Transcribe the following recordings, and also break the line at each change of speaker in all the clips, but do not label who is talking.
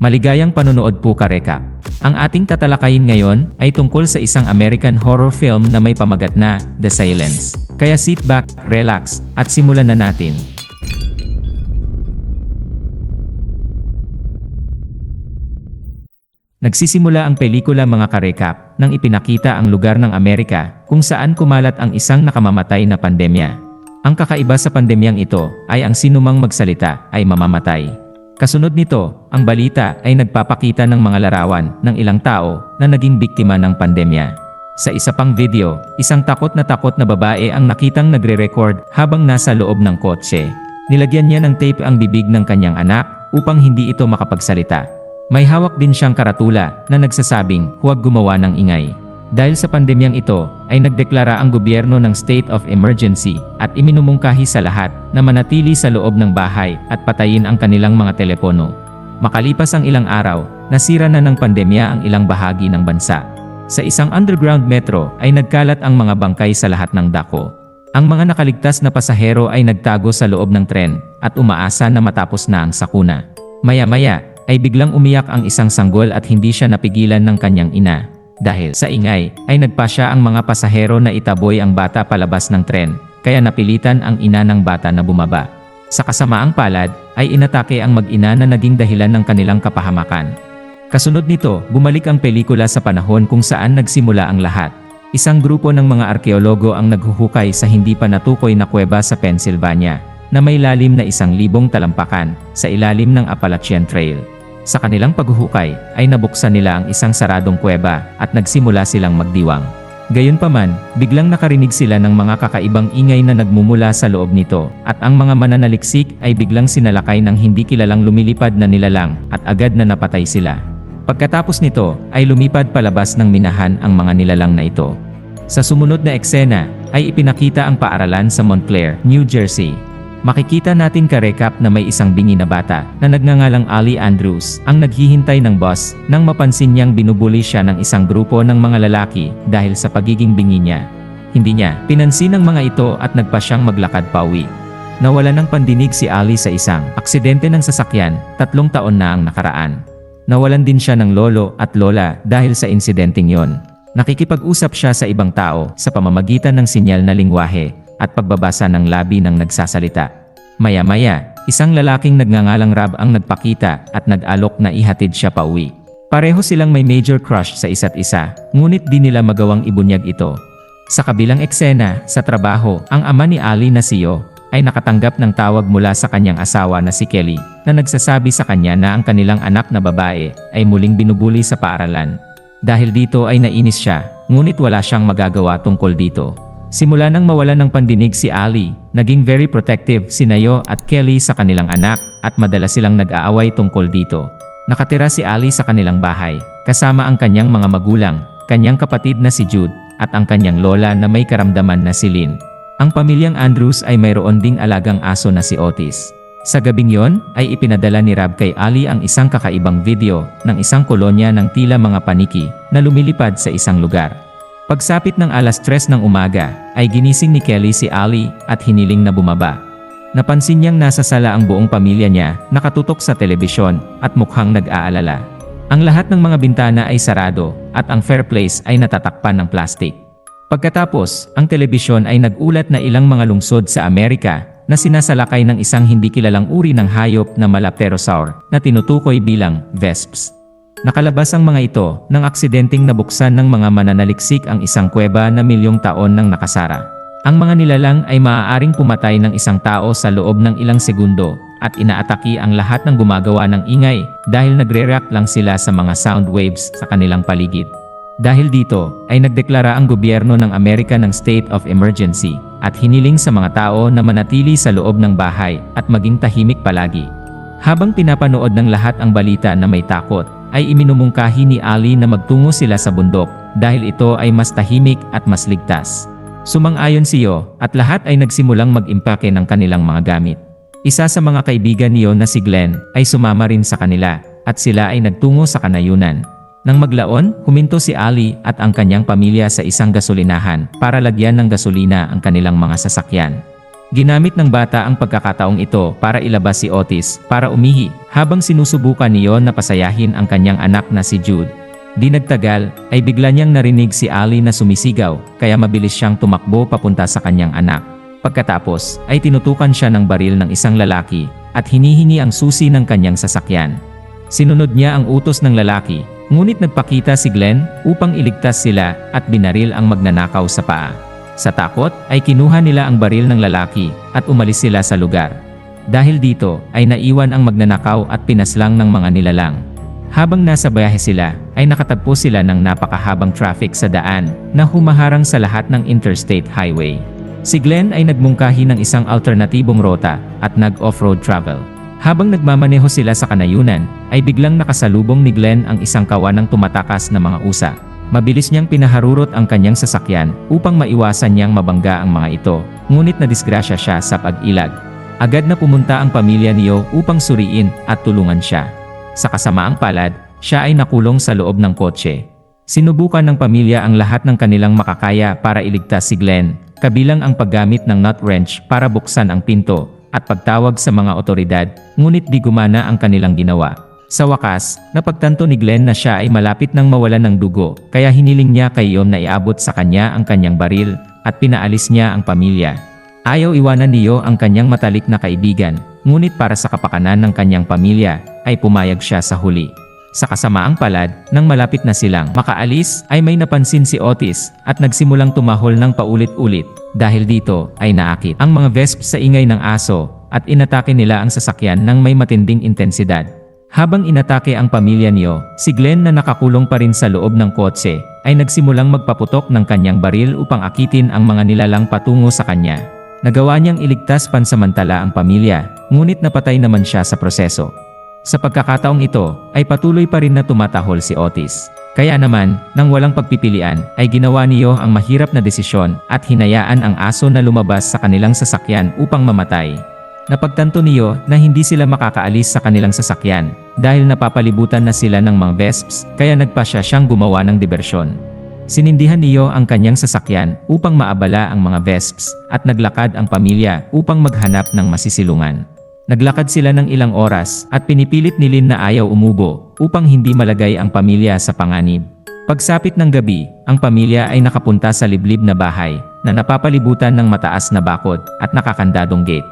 Maligayang panonood po ka-recap. Ang ating tatalakayin ngayon ay tungkol sa isang American horror film na may pamagat na The Silence. Kaya sit back, relax, at simulan na natin. Nagsisimula ang pelikula mga ka-recap nang ipinakita ang lugar ng Amerika kung saan kumalat ang isang nakamamatay na pandemya. Ang kakaiba sa pandemyang ito ay ang sinumang magsalita ay mamamatay. Kasunod nito, ang balita ay nagpapakita ng mga larawan ng ilang tao na naging biktima ng pandemya. Sa isa pang video, isang takot na babae ang nakitang nagre-record habang nasa loob ng kotse. Nilagyan niya ng tape ang bibig ng kanyang anak upang hindi ito makapagsalita. May hawak din siyang karatula na nagsasabing huwag gumawa ng ingay. Dahil sa pandemyang ito, ay nagdeklara ang gobyerno ng state of emergency at iminumungkahi sa lahat na manatili sa loob ng bahay at patayin ang kanilang mga telepono. Makalipas ang ilang araw, nasira na ng pandemya ang ilang bahagi ng bansa. Sa isang underground metro ay nagkalat ang mga bangkay sa lahat ng dako. Ang mga nakaligtas na pasahero ay nagtago sa loob ng tren at umaasa na matapos na ang sakuna. Maya-maya ay biglang umiyak ang isang sanggol at hindi siya napigilan ng kanyang ina. Dahil sa ingay, ay nagpasya ang mga pasahero na itaboy ang bata palabas ng tren, kaya napilitan ang ina ng bata na bumaba. Sa kasamaang palad, ay inatake ang mag-ina na naging dahilan ng kanilang kapahamakan. Kasunod nito, bumalik ang pelikula sa panahon kung saan nagsimula ang lahat. Isang grupo ng mga arkeologo ang naghuhukay sa hindi pa natukoy na kuweba sa Pennsylvania, na may lalim na 1,000 talampakan, sa ilalim ng Appalachian Trail. Sa kanilang paghuhukay, ay nabuksan nila ang isang saradong kuweba at nagsimula silang magdiwang. Gayunpaman, biglang nakarinig sila ng mga kakaibang ingay na nagmumula sa loob nito, at ang mga mananaliksik ay biglang sinalakay ng hindi kilalang lumilipad na nilalang at agad na napatay sila. Pagkatapos nito, ay lumipad palabas ng minahan ang mga nilalang na ito. Sa sumunod na eksena, ay ipinakita ang paaralan sa Montclair, New Jersey. Makikita natin ka-recap na may isang bingi na bata na nagngangalang Ali Andrews ang naghihintay ng bus nang mapansin niyang binubuli siya ng isang grupo ng mga lalaki dahil sa pagiging bingi niya. Hindi niya pinansin ang mga ito at nagpa siyang maglakad pauwi. Nawala ng pandinig si Ali sa isang aksidente ng sasakyan 3 taon na ang nakaraan. Nawalan din siya ng lolo at lola dahil sa insidenteng yon. Nakikipag-usap siya sa ibang tao sa pamamagitan ng sinyal na lingwahe at pagbabasa ng labi ng nagsasalita. Maya-maya, isang lalaking nagngangalang Rob ang nagpakita at nag-alok na ihatid siya pauwi. Pareho silang may major crush sa isa't isa, ngunit di nila magawang ibunyag ito. Sa kabilang eksena, sa trabaho, ang ama ni Ali na si Yo ay nakatanggap ng tawag mula sa kanyang asawa na si Kelly na nagsasabi sa kanya na ang kanilang anak na babae ay muling binubuli sa paaralan. Dahil dito ay nainis siya, ngunit wala siyang magagawa tungkol dito. Simula nang mawalan ng pandinig si Ali, naging very protective si Yo at Kelly sa kanilang anak at madalas silang nag-aaway tungkol dito. Nakatira si Ali sa kanilang bahay, kasama ang kanyang mga magulang, kanyang kapatid na si Jude, at ang kanyang lola na may karamdaman na si Lynn. Ang pamilyang Andrews ay mayroon ding alagang aso na si Otis. Sa gabing yon, ay ipinadala ni Rob kay Ali ang isang kakaibang video ng isang kolonya ng tila mga paniki na lumilipad sa isang lugar. Pagsapit ng 3:00 ng umaga, ay ginising ni Kelly si Ali at hiniling na bumaba. Napansin niyang nasa sala ang buong pamilya niya, nakatutok sa telebisyon at mukhang nag-aalala. Ang lahat ng mga bintana ay sarado at ang fireplace ay natatakpan ng plastik. Pagkatapos, ang telebisyon ay nag-ulat na ilang mga lungsod sa Amerika na sinasalakay ng isang hindi kilalang uri ng hayop na Malapterosaur na tinutukoy bilang Vesps. Nakalabas ang mga ito nang aksidenteng nabuksan ng mga mananaliksik ang isang kuweba na milyong taon nang nakasara. Ang mga nilalang ay maaaring pumatay ng isang tao sa loob ng ilang segundo at inaatake ang lahat ng gumagawa ng ingay dahil nagre-react lang sila sa mga sound waves sa kanilang paligid. Dahil dito, ay nagdeklara ang gobyerno ng Amerika ng state of emergency at hiniling sa mga tao na manatili sa loob ng bahay at maging tahimik palagi. Habang pinapanood ng lahat ang balita na may takot, ay iminumungkahi ni Ali na magtungo sila sa bundok dahil ito ay mas tahimik at mas ligtas. Sumang-ayon si Yo at lahat ay nagsimulang mag-impake ng kanilang mga gamit. Isa sa mga kaibigan ni Yo na si Glenn ay sumama rin sa kanila at sila ay nagtungo sa kanayunan. Nang maglaon, huminto si Ali at ang kanyang pamilya sa isang gasolinahan para lagyan ng gasolina ang kanilang mga sasakyan. Ginamit ng bata ang pagkakataong ito para ilabas si Otis para umihi habang sinusubukan niyo na pasayahin ang kanyang anak na si Jude. Di nagtagal ay bigla niyang narinig si Ali na sumisigaw kaya mabilis siyang tumakbo papunta sa kanyang anak. Pagkatapos ay tinutukan siya ng baril ng isang lalaki at hinihingi ang susi ng kanyang sasakyan. Sinunod niya ang utos ng lalaki, ngunit nagpakita si Glenn upang iligtas sila at binaril ang magnanakaw sa paa. Sa takot ay kinuha nila ang baril ng lalaki at umalis sila sa lugar. Dahil dito ay naiwan ang magnanakaw at pinaslang ng mga nilalang. Habang nasa biyahe sila ay nakatagpo sila ng napakahabang traffic sa daan na humaharang sa lahat ng interstate highway. Si Glenn ay nagmungkahi ng isang alternatibong rota at nag-off-road travel. Habang nagmamaneho sila sa kanayunan ay biglang nakasalubong ni Glenn ang isang kawanang tumatakas na mga usa. Mabilis niyang pinaharurot ang kanyang sasakyan upang maiwasan niyang mabangga ang mga ito, ngunit nadisgrasya siya sa pag-ilag. Agad na pumunta ang pamilya niyo upang suriin at tulungan siya. Sa kasamaang palad, siya ay nakulong sa loob ng kotse. Sinubukan ng pamilya ang lahat ng kanilang makakaya para iligtas si Glenn, kabilang ang paggamit ng nut wrench para buksan ang pinto at pagtawag sa mga otoridad, ngunit di gumana ang kanilang ginawa. Sa wakas, napagtanto ni Glenn na siya ay malapit nang mawalan ng dugo, kaya hiniling niya kay Yom na iabot sa kanya ang kanyang baril at pinaalis niya ang pamilya. Ayaw iwanan niyo ang kanyang matalik na kaibigan, ngunit para sa kapakanan ng kanyang pamilya, ay pumayag siya sa huli. Sa kasamaang palad, nang malapit na silang makaalis, ay may napansin si Otis at nagsimulang tumahol ng paulit-ulit. Dahil dito ay naakit ang mga vesps sa ingay ng aso at inatake nila ang sasakyan ng may matinding intensidad. Habang inatake ang pamilya niyo, si Glenn na nakakulong pa rin sa loob ng kotse ay nagsimulang magpaputok ng kanyang baril upang akitin ang mga nilalang patungo sa kanya. Nagawa niyang iligtas pansamantala ang pamilya, ngunit napatay naman siya sa proseso. Sa pagkakataong ito ay patuloy pa rin na tumatahol si Otis. Kaya naman, nang walang pagpipilian ay ginawa niyo ang mahirap na desisyon at hinayaan ang aso na lumabas sa kanilang sasakyan upang mamatay. Napagtanto niyo na hindi sila makakaalis sa kanilang sasakyan dahil napapalibutan na sila ng mga vesps, kaya nagpasya siyang gumawa ng diversyon. Sinindihan niyo ang kanyang sasakyan upang maabala ang mga vesps at naglakad ang pamilya upang maghanap ng masisilungan. Naglakad sila ng ilang oras at pinipilit ni Lynn na ayaw umubo upang hindi malagay ang pamilya sa panganib. Pagsapit ng gabi, ang pamilya ay nakapunta sa liblib na bahay na napapalibutan ng mataas na bakod at nakakandadong gate.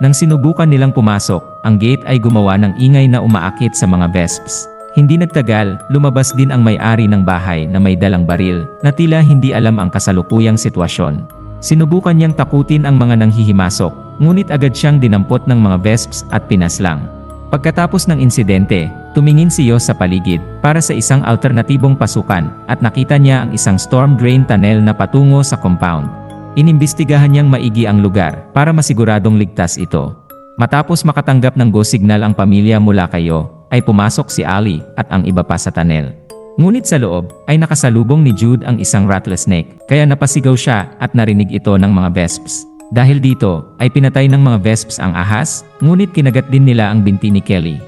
Nang sinubukan nilang pumasok, ang gate ay gumawa ng ingay na umaakit sa mga vesps. Hindi nagtagal, lumabas din ang may-ari ng bahay na may dalang baril na tila hindi alam ang kasalukuyang sitwasyon. Sinubukan niyang takutin ang mga nanghihimasok, ngunit agad siyang dinampot ng mga vesps at pinaslang. Pagkatapos ng insidente, tumingin si Yo sa paligid para sa isang alternatibong pasukan at nakita niya ang isang storm drain tunnel na patungo sa compound. Inimbestigahan niyang maigi ang lugar para masiguradong ligtas ito. Matapos makatanggap ng go signal ang pamilya mula kay Yo, ay pumasok si Ali at ang iba pa sa tunnel. Ngunit sa loob ay nakasalubong ni Jude ang isang rattlesnake, kaya napasigaw siya at narinig ito ng mga vesps. Dahil dito ay pinatay ng mga vesps ang ahas, ngunit kinagat din nila ang binti ni Kelly.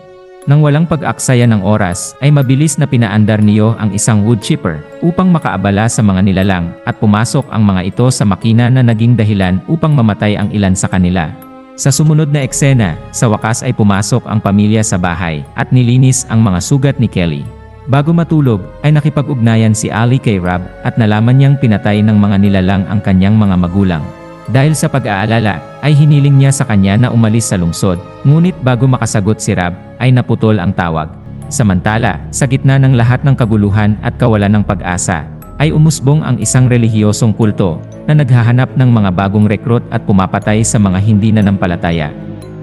Nang walang pag-aksaya ng oras ay mabilis na pinaandar niyo ang isang wood chipper upang makaabala sa mga nilalang at pumasok ang mga ito sa makina na naging dahilan upang mamatay ang ilan sa kanila. Sa sumunod na eksena, sa wakas ay pumasok ang pamilya sa bahay at nilinis ang mga sugat ni Kelly. Bago matulog ay nakipag-ugnayan si Ali kay Rob at nalaman niyang pinatay ng mga nilalang ang kanyang mga magulang. Dahil sa pag-aalala, ay hiniling niya sa kanya na umalis sa lungsod, ngunit bago makasagot si Rob, ay naputol ang tawag. Samantala, sa gitna ng lahat ng kaguluhan at kawalan ng pag-asa, ay umusbong ang isang relihiyosong kulto na naghahanap ng mga bagong rekrut at pumapatay sa mga hindi nanampalataya.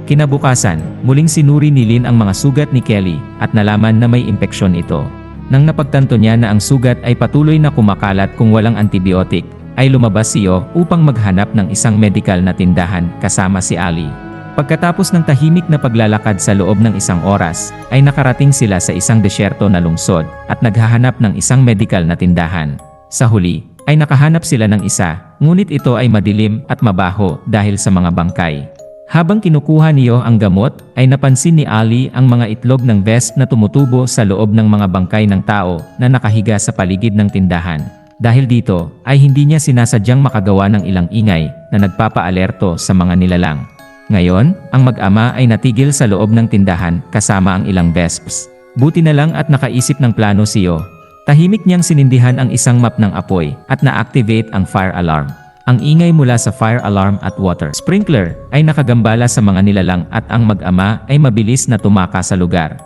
Kinabukasan, muling sinuri ni Lynn ang mga sugat ni Kelly at nalaman na may impeksyon ito. Nang napagtanto niya na ang sugat ay patuloy na kumakalat kung walang antibiotic, ay lumabas si Yo upang maghanap ng isang medikal na tindahan kasama si Ali. Pagkatapos ng tahimik na paglalakad sa loob ng isang oras, ay nakarating sila sa isang desyerto na lungsod at naghahanap ng isang medikal na tindahan. Sa huli, ay nakahanap sila ng isa, ngunit ito ay madilim at mabaho dahil sa mga bangkay. Habang kinukuha niyo ang gamot, ay napansin ni Ali ang mga itlog ng vesp na tumutubo sa loob ng mga bangkay ng tao na nakahiga sa paligid ng tindahan. Dahil dito, ay hindi niya sinasadyang makagawa ng ilang ingay na nagpapaalerto sa mga nilalang. Ngayon, ang mag-ama ay natigil sa loob ng tindahan kasama ang ilang vesps. Buti na lang at nakaisip ng plano siyo. Tahimik niyang sinindihan ang isang map ng apoy at na-activate ang fire alarm. Ang ingay mula sa fire alarm at water sprinkler ay nakagambala sa mga nilalang at ang mag-ama ay mabilis na tumaka sa lugar.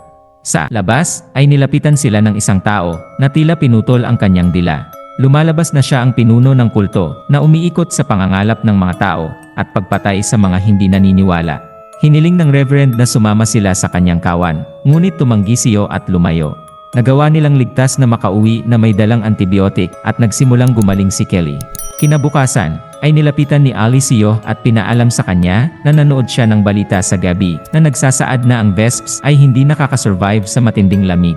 Sa labas ay nilapitan sila ng isang tao na tila pinutol ang kanyang dila. Lumalabas na siya ang pinuno ng kulto na umiikot sa pangangalap ng mga tao at pagpatay sa mga hindi naniniwala. Hiniling ng Reverend na sumama sila sa kanyang kawan, ngunit tumanggi siyo at lumayo. Nagawa nilang ligtas na makauwi na may dalang antibiotic at nagsimulang gumaling si Kelly. Kinabukasan, ay nilapitan ni Ali siyo at pinaalam sa kanya na nanood siya ng balita sa gabi na nagsasaad na ang vesps ay hindi nakakasurvive sa matinding lamig.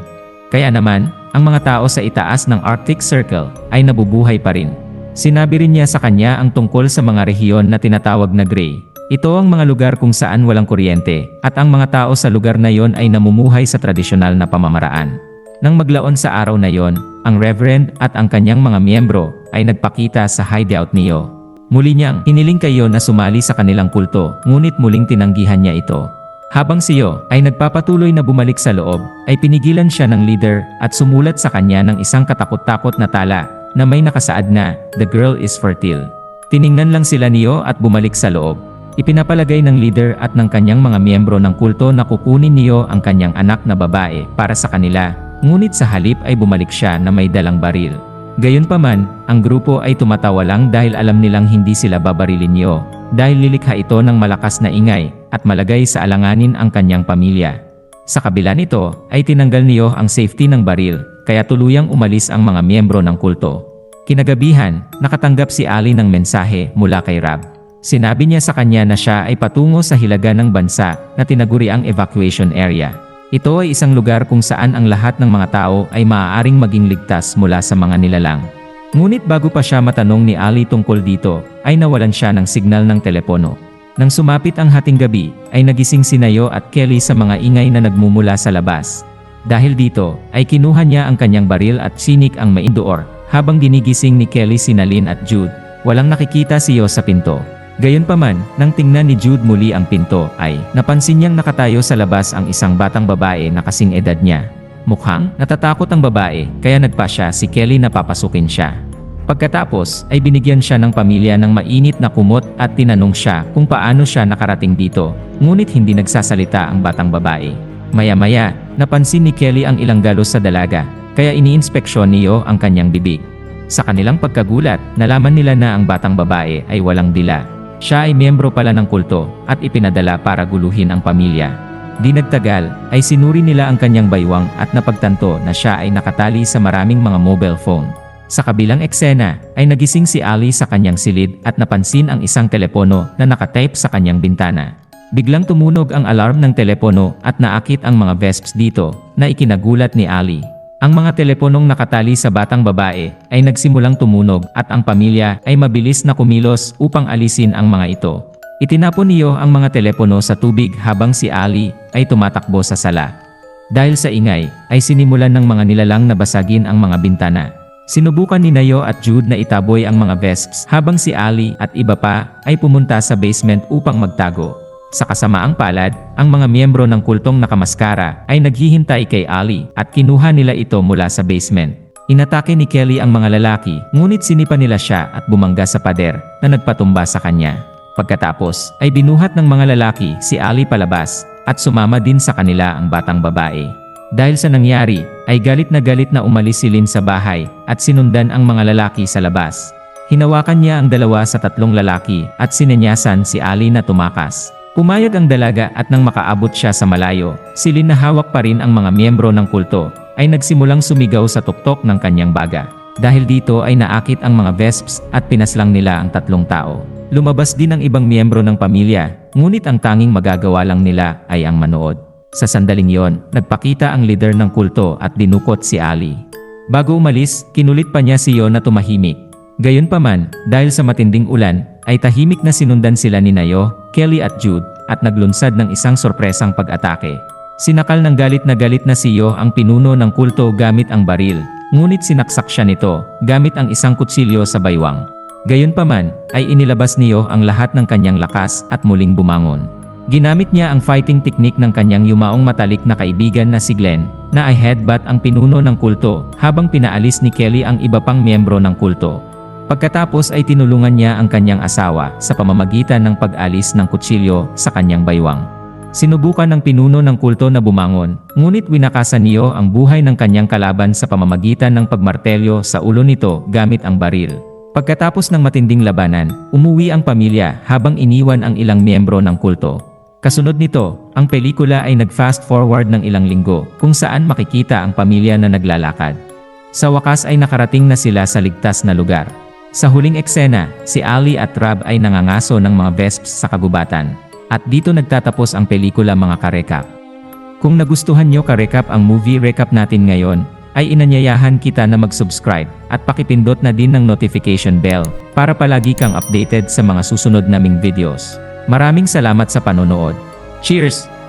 Kaya naman, ang mga tao sa itaas ng Arctic Circle ay nabubuhay pa rin. Sinabi rin niya sa kanya ang tungkol sa mga rehiyon na tinatawag na gray. Ito ang mga lugar kung saan walang kuryente at ang mga tao sa lugar na yon ay namumuhay sa tradisyonal na pamamaraan. Nang maglaon sa araw na yon, ang Reverend at ang kanyang mga miyembro ay nagpakita sa hideout niyo. Muli niyang hiniling kayo na sumali sa kanilang kulto, ngunit muling tinanggihan niya ito. Habang siyo ay nagpapatuloy na bumalik sa loob, ay pinigilan siya ng leader at sumulat sa kanya ng isang katakot-takot na tala na may nakasaad na, "The girl is fertile." Tiningnan lang sila niyo at bumalik sa loob. Ipinapalagay ng leader at ng kanyang mga miyembro ng kulto na kukunin niyo ang kanyang anak na babae para sa kanila, ngunit sa halip ay bumalik siya na may dalang baril. Gayunpaman, ang grupo ay tumatawa lang dahil alam nilang hindi sila babarilin niyo, dahil lilikha ito ng malakas na ingay at malagay sa alanganin ang kanyang pamilya. Sa kabila nito, ay tinanggal niyo ang safety ng baril, kaya tuluyang umalis ang mga miyembro ng kulto. Kinagabihan, nakatanggap si Ali ng mensahe mula kay Rab. Sinabi niya sa kanya na siya ay patungo sa hilaga ng bansa na tinaguriang evacuation area. Ito ay isang lugar kung saan ang lahat ng mga tao ay maaaring maging ligtas mula sa mga nilalang. Ngunit bago pa siya matanong ni Ali tungkol dito, ay nawalan siya ng signal ng telepono. Nang sumapit ang hating gabi, ay nagising si Nayo at Kelly sa mga ingay na nagmumula sa labas. Dahil dito, ay kinuha niya ang kanyang baril at sinik ang maindoor, habang ginigising ni Kelly si Nalin at Jude. Walang nakikita siyo sa pinto. Gayunpaman, nang tingnan ni Jude muli ang pinto, ay napansin niyang nakatayo sa labas ang isang batang babae na kasing edad niya. Mukhang natatakot ang babae, kaya nagpasya si Kelly na papasukin siya. Pagkatapos, ay binigyan siya ng pamilya ng mainit na kumot at tinanong siya kung paano siya nakarating dito, ngunit hindi nagsasalita ang batang babae. Maya-maya, napansin ni Kelly ang ilang galos sa dalaga, kaya iniinspeksyon niyo ang kanyang bibig. Sa kanilang pagkagulat, nalaman nila na ang batang babae ay walang dila. Siya ay miyembro pala ng kulto at ipinadala para guluhin ang pamilya. Di nagtagal, ay sinuri nila ang kanyang baywang at napagtanto na siya ay nakatali sa maraming mga mobile phone. Sa kabilang eksena, ay nagising si Ali sa kanyang silid at napansin ang isang telepono na nakatype sa kanyang bintana. Biglang tumunog ang alarm ng telepono at naakit ang mga vesps dito na ikinagulat ni Ali. Ang mga teleponong nakatali sa batang babae ay nagsimulang tumunog at ang pamilya ay mabilis na kumilos upang alisin ang mga ito. Itinapon niyo ang mga telepono sa tubig habang si Ali ay tumatakbo sa sala. Dahil sa ingay, ay sinimulan ng mga nilalang na basagin ang mga bintana. Sinubukan ni Nayo at Jude na itaboy ang mga vesps habang si Ali at iba pa ay pumunta sa basement upang magtago. Sa kasamaang palad, ang mga miyembro ng kultong nakamaskara ay naghihintay kay Ali at kinuha nila ito mula sa basement. Inatake ni Kelly ang mga lalaki, ngunit sinipa nila siya at bumangga sa pader na nagpatumba sa kanya. Pagkatapos, ay binuhat ng mga lalaki si Ali palabas at sumama din sa kanila ang batang babae. Dahil sa nangyari, ay galit na umalis si Lynn sa bahay at sinundan ang mga lalaki sa labas. Hinawakan niya ang dalawa sa tatlong lalaki at sinenyasan si Ali na tumakas. Pumayag ang dalaga at nang makaabot siya sa malayo, si Lynn na hawak pa rin ang mga miyembro ng kulto, ay nagsimulang sumigaw sa tuktok ng kanyang baga. Dahil dito ay naakit ang mga vesps at pinaslang nila ang tatlong tao. Lumabas din ang ibang miyembro ng pamilya, ngunit ang tanging magagawa lang nila ay ang manood. Sa sandaling yon, nagpakita ang leader ng kulto at dinukot si Ali. Bago umalis, kinulit pa niya siyo na tumahimik. Gayunpaman, dahil sa matinding ulan, ay tahimik na sinundan sila ni Nayo, Kelly at Jude, at naglunsad ng isang sorpresang pag-atake. Sinakal ng galit na siyo ang pinuno ng kulto gamit ang baril, ngunit sinaksak siya nito gamit ang isang kutsilyo sa baywang. Gayunpaman, ay inilabas niyo ang lahat ng kanyang lakas at muling bumangon. Ginamit niya ang fighting technique ng kanyang yumaong matalik na kaibigan na si Glenn, na ay headbutt ang pinuno ng kulto habang pinaalis ni Kelly ang iba pang miyembro ng kulto. Pagkatapos ay tinulungan niya ang kanyang asawa sa pamamagitan ng pag-alis ng kutsilyo sa kanyang baywang. Sinubukan ng pinuno ng kulto na bumangon, ngunit winakasan niyo ang buhay ng kanyang kalaban sa pamamagitan ng pagmartelyo sa ulo nito gamit ang baril. Pagkatapos ng matinding labanan, umuwi ang pamilya habang iniwan ang ilang miyembro ng kulto. Kasunod nito, ang pelikula ay nag-fast forward ng ilang linggo kung saan makikita ang pamilya na naglalakad. Sa wakas ay nakarating na sila sa ligtas na lugar. Sa huling eksena, si Ali at Rob ay nangangaso ng mga vesps sa kagubatan. At dito nagtatapos ang pelikula mga karekap. Kung nagustuhan nyo karekap ang movie recap natin ngayon, ay inanyayahan kita na mag-subscribe at pakipindot na din ng notification bell para palagi kang updated sa mga susunod naming videos. Maraming salamat sa panonood. Cheers!